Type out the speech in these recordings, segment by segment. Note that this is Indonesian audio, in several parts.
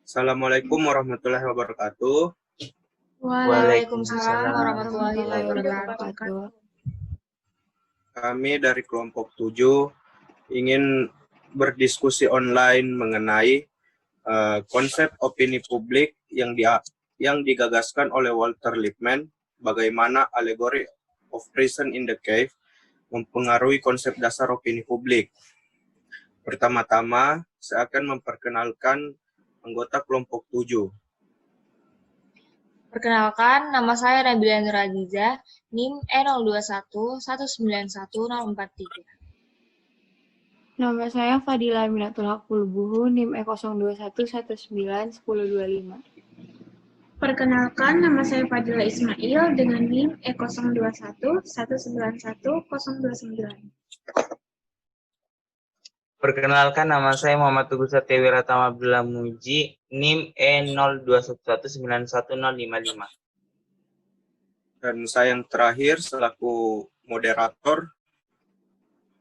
Assalamualaikum warahmatullahi wabarakatuh. Waalaikumsalam warahmatullahi wabarakatuh. Kami dari kelompok 7 ingin berdiskusi online mengenai konsep opini publik yang digagaskan oleh Walter Lippmann, bagaimana allegory of prison in the cave mempengaruhi konsep dasar opini publik. Pertama-tama, saya akan memperkenalkan anggota kelompok 7. Perkenalkan, nama saya Nabila Nur Aziza, NIM E021-191-043. Nama saya Fadila Aminatul Haq Pulbuhu, NIM E021-19-1025. Perkenalkan, nama saya Fadila Ismail dengan NIM E021-191-029. Perkenalkan, nama saya Muhammad Teguh Satyawiratam Abdullah Muji, NIM E0211911055. Dan saya yang terakhir selaku moderator,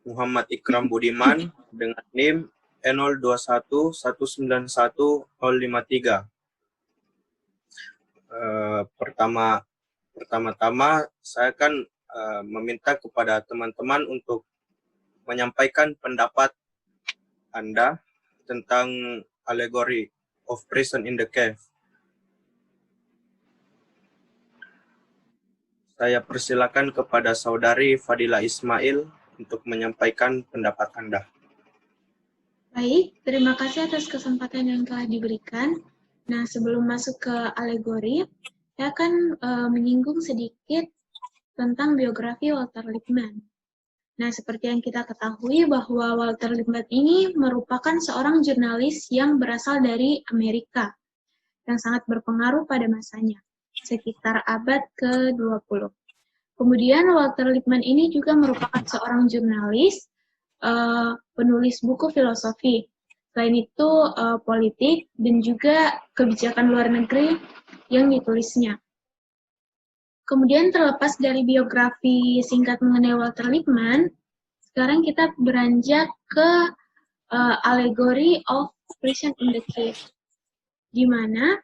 Muhammad Ikram Budiman dengan NIM E0211911053. Pertama-tama saya akan meminta kepada teman-teman untuk menyampaikan pendapat Anda tentang allegory of prison in the cave. Saya persilakan kepada Saudari Fadila Ismail untuk menyampaikan pendapat Anda. Baik, terima kasih atas kesempatan yang telah diberikan. Nah, sebelum masuk ke alegori, saya akan menyinggung sedikit tentang biografi Walter Lippmann. Nah, seperti yang kita ketahui bahwa Walter Lippmann ini merupakan seorang jurnalis yang berasal dari Amerika, yang sangat berpengaruh pada masanya, sekitar abad ke-20. Kemudian Walter Lippmann ini juga merupakan seorang jurnalis, penulis buku filosofi, selain itu politik dan juga kebijakan luar negeri yang ditulisnya. Kemudian terlepas dari biografi singkat mengenai Walter Lippmann, sekarang kita beranjak ke allegory of prison in the cave, di mana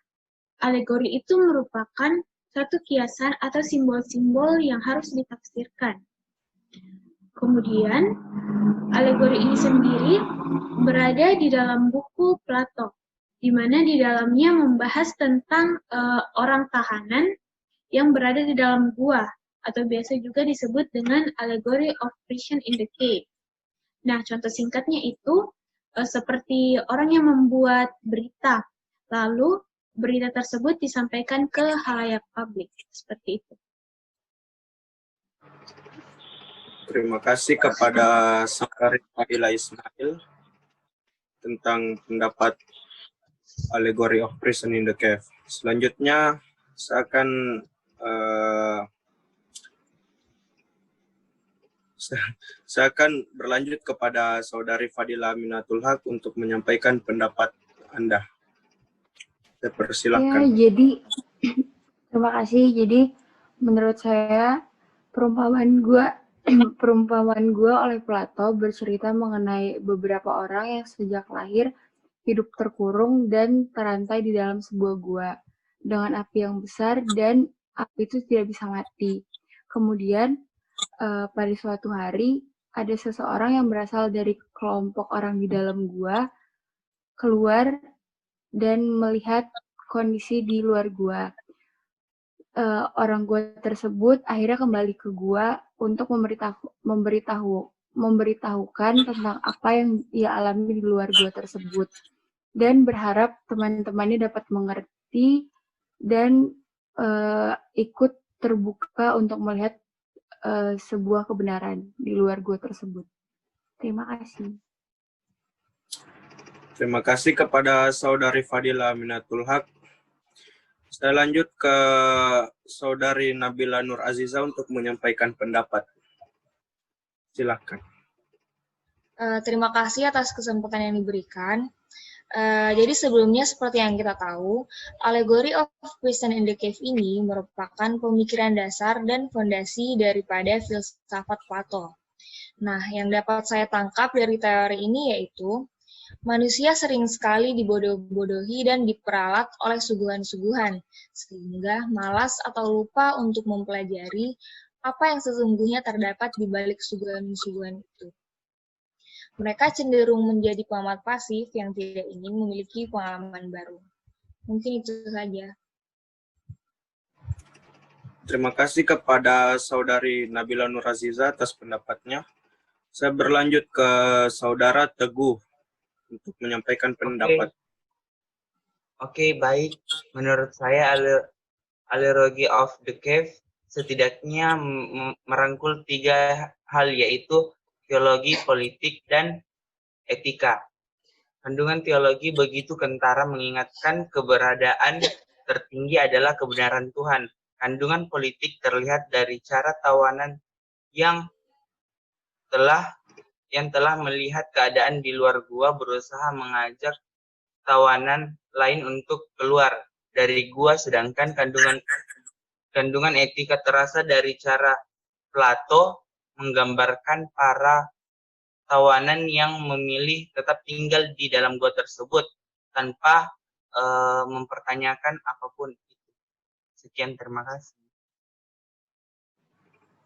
alegori itu merupakan satu kiasan atau simbol-simbol yang harus ditafsirkan. Kemudian, alegori ini sendiri berada di dalam buku Plato, di mana di dalamnya membahas tentang orang tahanan yang berada di dalam gua, atau biasa juga disebut dengan allegory of prison in the cave. Nah, contoh singkatnya itu seperti orang yang membuat berita, lalu berita tersebut disampaikan ke khalayak publik, seperti itu. Terima kasih kepada Saudari Fadila Ismail tentang pendapat allegory of prison in the cave. Selanjutnya, saya akan berlanjut kepada Saudari Fadila Aminatul Haq untuk menyampaikan pendapat Anda. Saya persilahkan. Ya, jadi terima kasih. Jadi menurut saya perumpamaan gue oleh Plato bercerita mengenai beberapa orang yang sejak lahir hidup terkurung dan terantai di dalam sebuah gua dengan api yang besar, dan api itu tidak bisa mati. Kemudian pada suatu hari ada seseorang yang berasal dari kelompok orang di dalam gua keluar dan melihat kondisi di luar gua. Orang gua tersebut akhirnya kembali ke gua untuk memberitahukan tentang apa yang ia alami di luar gua tersebut, dan berharap teman-temannya dapat mengerti dan ikut terbuka untuk melihat sebuah kebenaran di luar gua tersebut. Terima kasih. Terima kasih kepada Saudari Fadila Aminatul Haq. Saya lanjut ke Saudari Nabila Nur Aziza untuk menyampaikan pendapat. Silakan. Terima kasih atas kesempatan yang diberikan. Jadi sebelumnya seperti yang kita tahu, allegory of prison in the cave ini merupakan pemikiran dasar dan fondasi daripada filsafat Plato. Nah, yang dapat saya tangkap dari teori ini yaitu Manusia sering sekali dibodoh-bodohi dan diperalat oleh suguhan-suguhan, sehingga malas atau lupa untuk mempelajari apa yang sesungguhnya terdapat di balik suguhan-suguhan itu. Mereka cenderung menjadi pengamat pasif yang tidak ingin memiliki pengalaman baru. Mungkin itu saja. Terima kasih kepada Saudari Nabila Nuraziza atas pendapatnya. Saya berlanjut ke Saudara Teguh untuk menyampaikan pendapat. Oke, baik. Menurut saya Allegory of the Cave setidaknya merangkul 3 hal, yaitu teologi, politik, dan etika. Kandungan teologi begitu kentara mengingatkan keberadaan tertinggi adalah kebenaran Tuhan. Kandungan politik terlihat dari cara tawanan yang telah melihat keadaan di luar gua berusaha mengajak tawanan lain untuk keluar dari gua, sedangkan kandungan etika terasa dari cara Plato menggambarkan para tawanan yang memilih tetap tinggal di dalam gua tersebut tanpa mempertanyakan apapun itu. Sekian, terima kasih.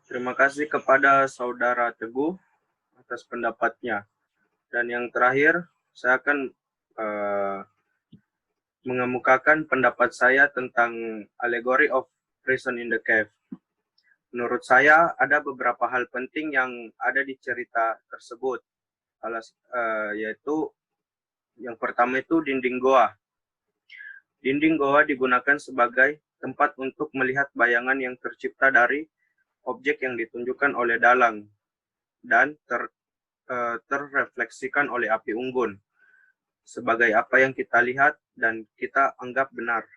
Terima kasih kepada Saudara Teguh atas pendapatnya. Dan yang terakhir, saya akan mengemukakan pendapat saya tentang Allegory of Prison in the Cave. Menurut saya, ada beberapa hal penting yang ada di cerita tersebut, yaitu yang pertama itu dinding goa. Dinding goa digunakan sebagai tempat untuk melihat bayangan yang tercipta dari objek yang ditunjukkan oleh dalang dan terrefleksikan oleh api unggun sebagai apa yang kita lihat dan kita anggap benar.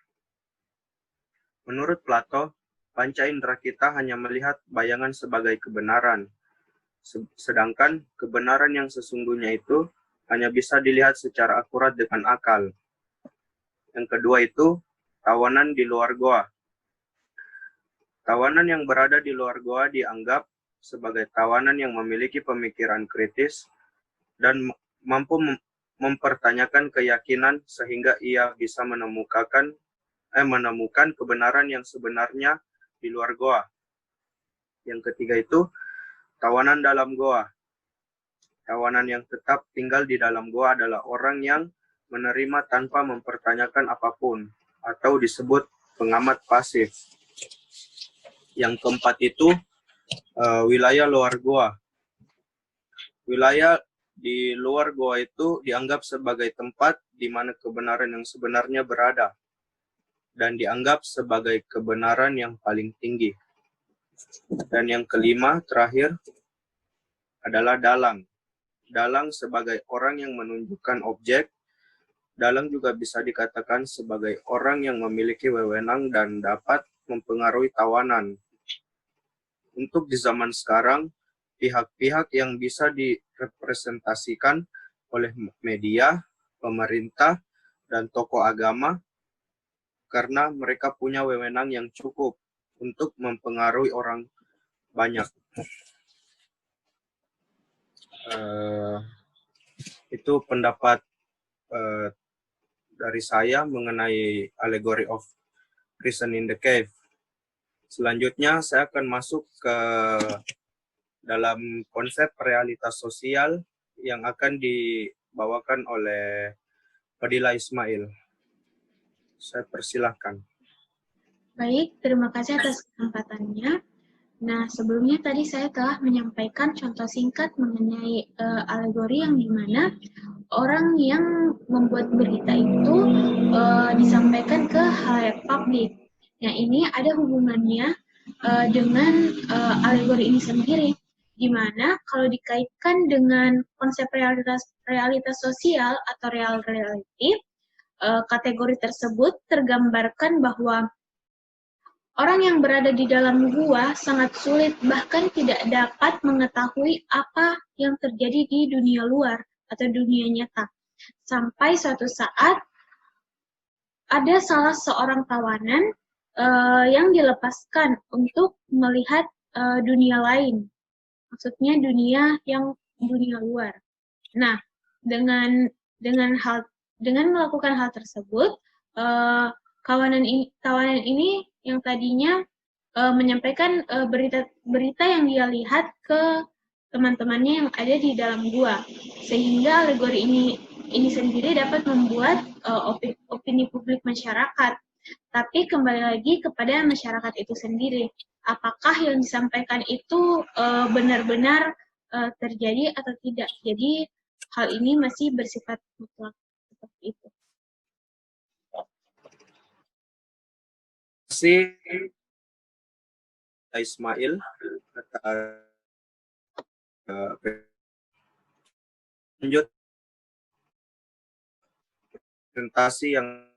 Menurut Plato, panca indera kita hanya melihat bayangan sebagai kebenaran, sedangkan kebenaran yang sesungguhnya itu hanya bisa dilihat secara akurat dengan akal. Yang kedua itu tawanan di luar goa. Tawanan yang berada di luar goa dianggap sebagai tawanan yang memiliki pemikiran kritis dan mampu mempertanyakan keyakinan sehingga ia bisa menemukan kebenaran yang sebenarnya di luar goa. Yang ketiga itu tawanan dalam goa. Tawanan yang tetap tinggal di dalam goa adalah orang yang menerima tanpa mempertanyakan apapun atau disebut pengamat pasif. Yang keempat itu wilayah luar goa. Wilayah di luar goa itu dianggap sebagai tempat di mana kebenaran yang sebenarnya berada dan dianggap sebagai kebenaran yang paling tinggi. Dan yang kelima, terakhir, adalah dalang. Dalang sebagai orang yang menunjukkan objek. Dalang juga bisa dikatakan sebagai orang yang memiliki wewenang dan dapat mempengaruhi tawanan. Untuk di zaman sekarang, pihak-pihak yang bisa direpresentasikan oleh media, pemerintah, dan tokoh agama karena mereka punya wewenang yang cukup untuk mempengaruhi orang banyak. Itu pendapat dari saya mengenai Allegory of Prison in the Cave. Selanjutnya saya akan masuk ke dalam konsep realitas sosial yang akan dibawakan oleh Fadila Ismail. Saya persilahkan. Baik, terima kasih atas kesempatannya. Nah, sebelumnya tadi saya telah menyampaikan contoh singkat mengenai alegori yang dimana orang yang membuat berita itu disampaikan ke halayak publik. Nah, ini ada hubungannya dengan alegori ini sendiri, di mana kalau dikaitkan dengan konsep realitas sosial atau real reality, kategori tersebut tergambarkan bahwa orang yang berada di dalam gua sangat sulit, bahkan tidak dapat mengetahui apa yang terjadi di dunia luar atau dunia nyata. Sampai suatu saat ada salah seorang tawanan yang dilepaskan untuk melihat dunia lain. Maksudnya dunia luar. Nah, dengan Dengan melakukan hal tersebut, kawanan ini yang tadinya menyampaikan berita yang dia lihat ke teman-temannya yang ada di dalam gua, sehingga alegori ini sendiri dapat membuat opini publik masyarakat. Tapi kembali lagi kepada masyarakat itu sendiri, apakah yang disampaikan itu benar-benar terjadi atau tidak. Jadi hal ini masih bersifat mutlak seperti itu. Terima kasih Ismail atas lanjut presentasi yang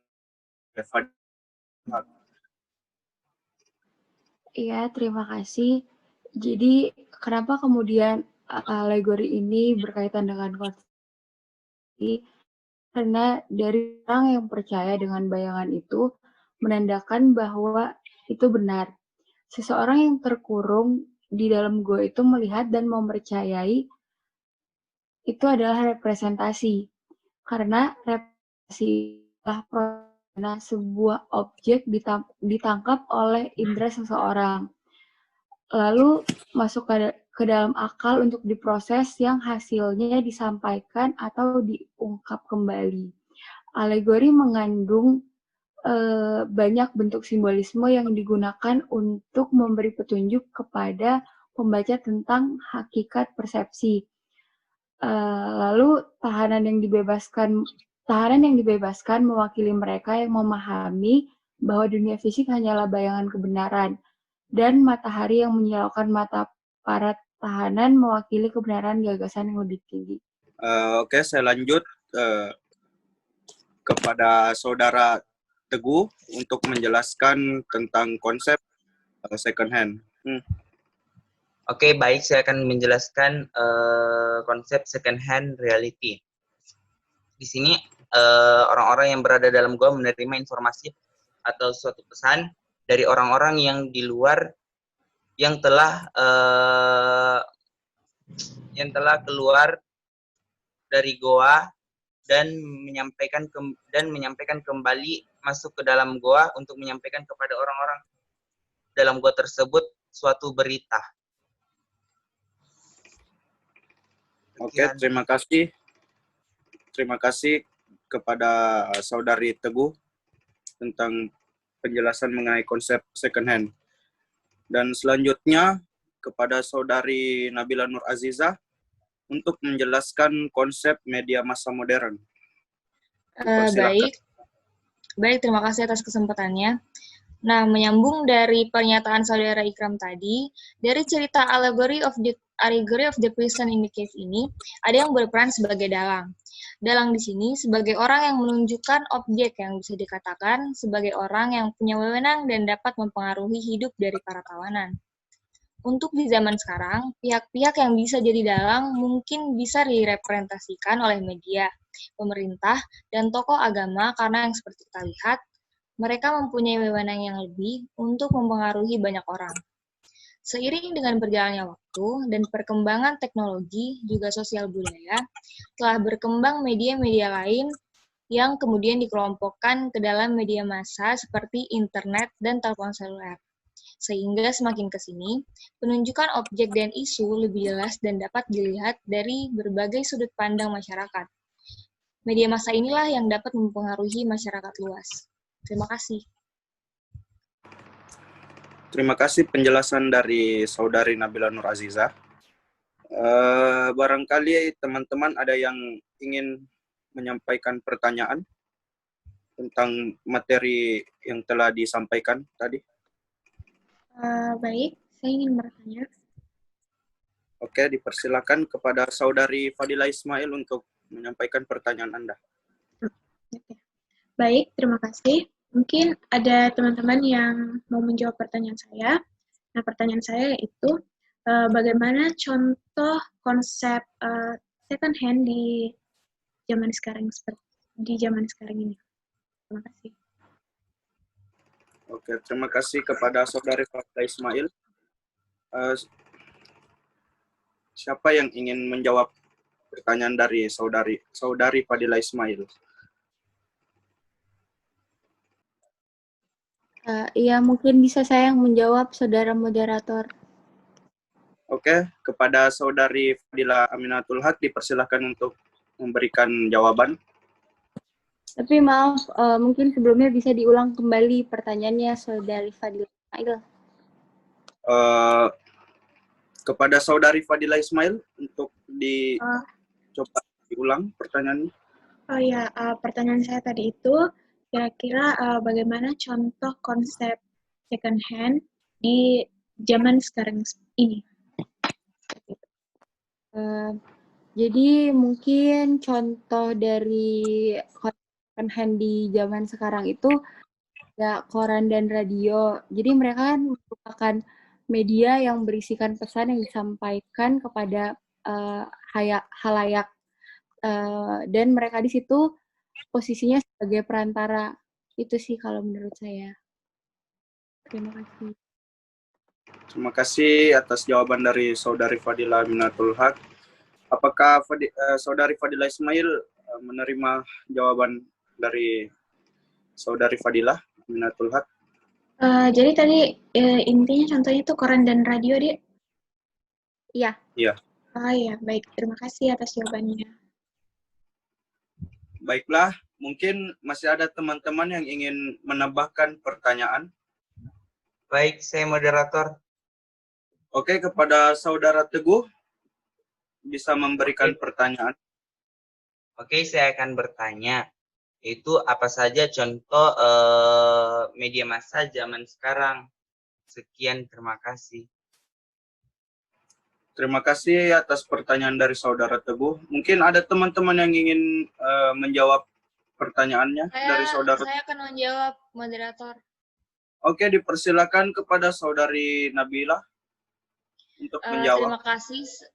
relevan. Iya, terima kasih. Jadi, kenapa kemudian alegori ini berkaitan dengan konspirasi? Karena dari orang yang percaya dengan bayangan itu menandakan bahwa itu benar. Seseorang yang terkurung di dalam gua itu melihat dan mempercayai itu adalah representasi. Karena representasi adalah sebuah objek ditangkap oleh indera seseorang. Lalu masuk ke dalam akal untuk diproses yang hasilnya disampaikan atau diungkap kembali. Alegori mengandung banyak bentuk simbolisme yang digunakan untuk memberi petunjuk kepada pembaca tentang hakikat persepsi. Lalu tahanan yang dibebaskan mewakili mereka yang memahami bahwa dunia fisik hanyalah bayangan kebenaran, dan matahari yang menyilaukan mata para tahanan mewakili kebenaran gagasan yang lebih tinggi. Oke, saya lanjut kepada Saudara Teguh untuk menjelaskan tentang konsep second hand. Oke, baik. Saya akan menjelaskan konsep second hand reality. Di sini orang-orang yang berada dalam gua menerima informasi atau suatu pesan dari orang-orang yang di luar yang telah keluar dari goa dan menyampaikan kembali masuk ke dalam goa untuk menyampaikan kepada orang-orang dalam goa tersebut suatu berita. Oke, terima kasih. Terima kasih kepada Saudari Teguh tentang penjelasan mengenai konsep second hand. Dan selanjutnya kepada Saudari Nabila Nur Azizah untuk menjelaskan konsep media massa modern. Baik, terima kasih atas kesempatannya. Nah, menyambung dari pernyataan Saudara Ikram tadi, dari cerita Allegory of the Prison in the Cave ini, ada yang berperan sebagai dalang. Dalang di sini sebagai orang yang menunjukkan objek yang bisa dikatakan sebagai orang yang punya wewenang dan dapat mempengaruhi hidup dari para tawanan. Untuk di zaman sekarang, pihak-pihak yang bisa jadi dalang mungkin bisa direpresentasikan oleh media, pemerintah, dan tokoh agama karena yang seperti kita lihat, mereka mempunyai wewenang yang lebih untuk mempengaruhi banyak orang. Seiring dengan berjalannya waktu dan perkembangan teknologi juga sosial budaya, telah berkembang media-media lain yang kemudian dikelompokkan ke dalam media massa seperti internet dan telepon seluler. Sehingga semakin ke sini, penunjukan objek dan isu lebih jelas dan dapat dilihat dari berbagai sudut pandang masyarakat. Media massa inilah yang dapat mempengaruhi masyarakat luas. Terima kasih. Terima kasih penjelasan dari Saudari Nabila Nur Azizah. Barangkali teman-teman ada yang ingin menyampaikan pertanyaan tentang materi yang telah disampaikan tadi. Baik, saya ingin bertanya. Oke, dipersilakan kepada Saudari Fadila Ismail untuk menyampaikan pertanyaan Anda. Baik, terima kasih. Mungkin ada teman-teman yang mau menjawab pertanyaan saya. Nah, pertanyaan saya yaitu, bagaimana contoh konsep second hand di zaman sekarang ini? Terima kasih. Oke, terima kasih kepada Saudari Fadila Ismail. Siapa yang ingin menjawab pertanyaan dari saudari Fadila Ismail. Iya, mungkin bisa saya yang menjawab, saudara moderator. Oke, kepada saudari Fadila Aminatul Haq dipersilakan untuk memberikan jawaban. Tapi maaf, mungkin sebelumnya bisa diulang kembali pertanyaannya, saudari Fadila Ismail. Kepada saudari Fadila Ismail untuk coba diulang pertanyaannya. Oh ya, pertanyaan saya tadi itu kira-kira bagaimana contoh konsep second hand di zaman sekarang ini? Jadi mungkin contoh dari second hand di zaman sekarang itu ya koran dan radio. Jadi mereka kan merupakan media yang berisikan pesan yang disampaikan kepada halayak, dan mereka di situ posisinya sebagai perantara. Itu sih kalau menurut saya. Terima kasih. Terima kasih atas jawaban dari saudari Fadila Aminatul Haq. Apakah saudari Fadila Ismail menerima jawaban dari saudari Fadila Aminatul Haq? Jadi tadi intinya contohnya itu koran dan radio, Dik? Iya. Iya. Oh iya, baik. Terima kasih atas jawabannya. Baiklah, mungkin masih ada teman-teman yang ingin menambahkan pertanyaan. Baik, saya moderator. Oke, kepada saudara Teguh, bisa memberikan pertanyaan. Oke, saya akan bertanya. Itu apa saja contoh media massa zaman sekarang? Sekian, terima kasih. Terima kasih atas pertanyaan dari saudara Teguh. Mungkin ada teman-teman yang ingin menjawab pertanyaannya dari saudara. Saya akan menjawab, moderator. Oke, dipersilakan kepada saudari Nabila untuk menjawab.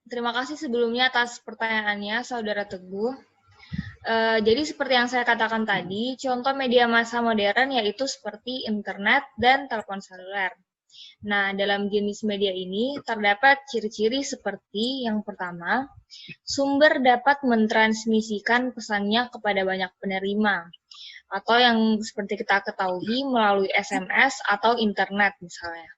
Terima kasih sebelumnya atas pertanyaannya, saudara Teguh. Jadi seperti yang saya katakan tadi, contoh media massa modern yaitu seperti internet dan telepon seluler. Nah, dalam jenis media ini terdapat ciri-ciri seperti yang pertama, sumber dapat mentransmisikan pesannya kepada banyak penerima, atau yang seperti kita ketahui melalui SMS atau internet misalnya.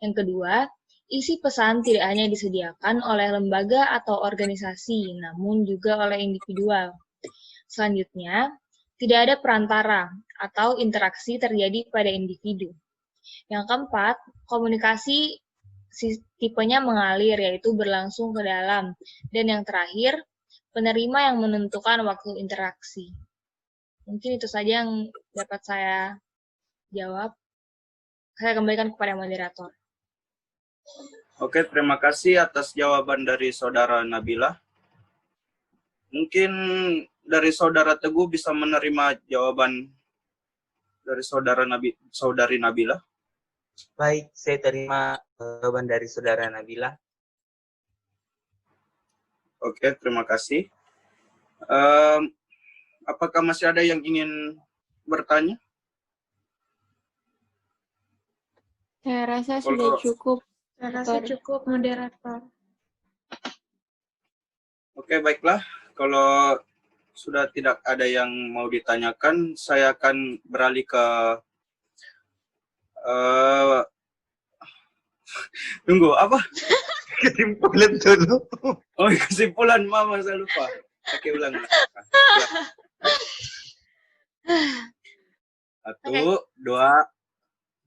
Yang kedua, isi pesan tidak hanya disediakan oleh lembaga atau organisasi, namun juga oleh individual. Selanjutnya, tidak ada perantara atau interaksi terjadi pada individu. Yang keempat, komunikasi tipenya mengalir, yaitu berlangsung ke dalam. Dan yang terakhir, penerima yang menentukan waktu interaksi. Mungkin itu saja yang dapat saya jawab. Saya kembalikan kepada moderator. Oke, terima kasih atas jawaban dari saudara Nabila. Mungkin dari saudara Teguh bisa menerima jawaban dari saudari Nabila. Baik, saya terima jawaban dari saudara Nabila. Oke, terima kasih. Apakah masih ada yang ingin bertanya? Saya rasa sudah cukup. Saya rasa cukup, moderator. Oke, baiklah. Kalau sudah tidak ada yang mau ditanyakan, saya akan beralih ke tunggu, apa? Kesimpulan dulu. Oh, kesimpulan, Mama, saya lupa. Oke, ulang.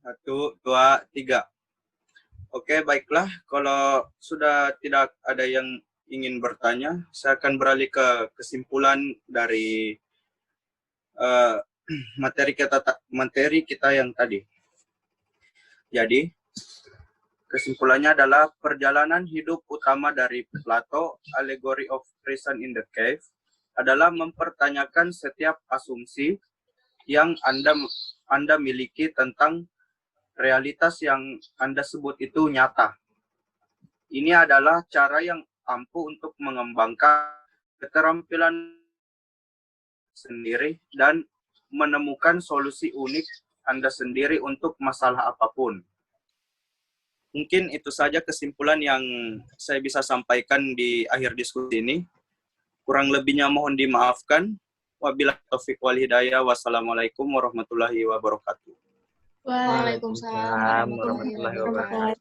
Satu, dua, tiga. Oke, baiklah. Kalau sudah tidak ada yang ingin bertanya, saya akan beralih ke kesimpulan dari materi kita yang tadi. Jadi, kesimpulannya adalah perjalanan hidup utama dari Plato, Allegory of Prison in the Cave, adalah mempertanyakan setiap asumsi yang Anda miliki tentang realitas yang Anda sebut itu nyata. Ini adalah cara yang ampuh untuk mengembangkan keterampilan sendiri dan menemukan solusi unik Anda sendiri untuk masalah apapun. Mungkin itu saja kesimpulan yang saya bisa sampaikan di akhir diskusi ini. Kurang lebihnya mohon dimaafkan. Wabillahi taufik wal hidayah. Wassalamualaikum warahmatullahi wabarakatuh. Waalaikumsalam warahmatullahi warahmatullahi wabarakatuh. wabarakatuh.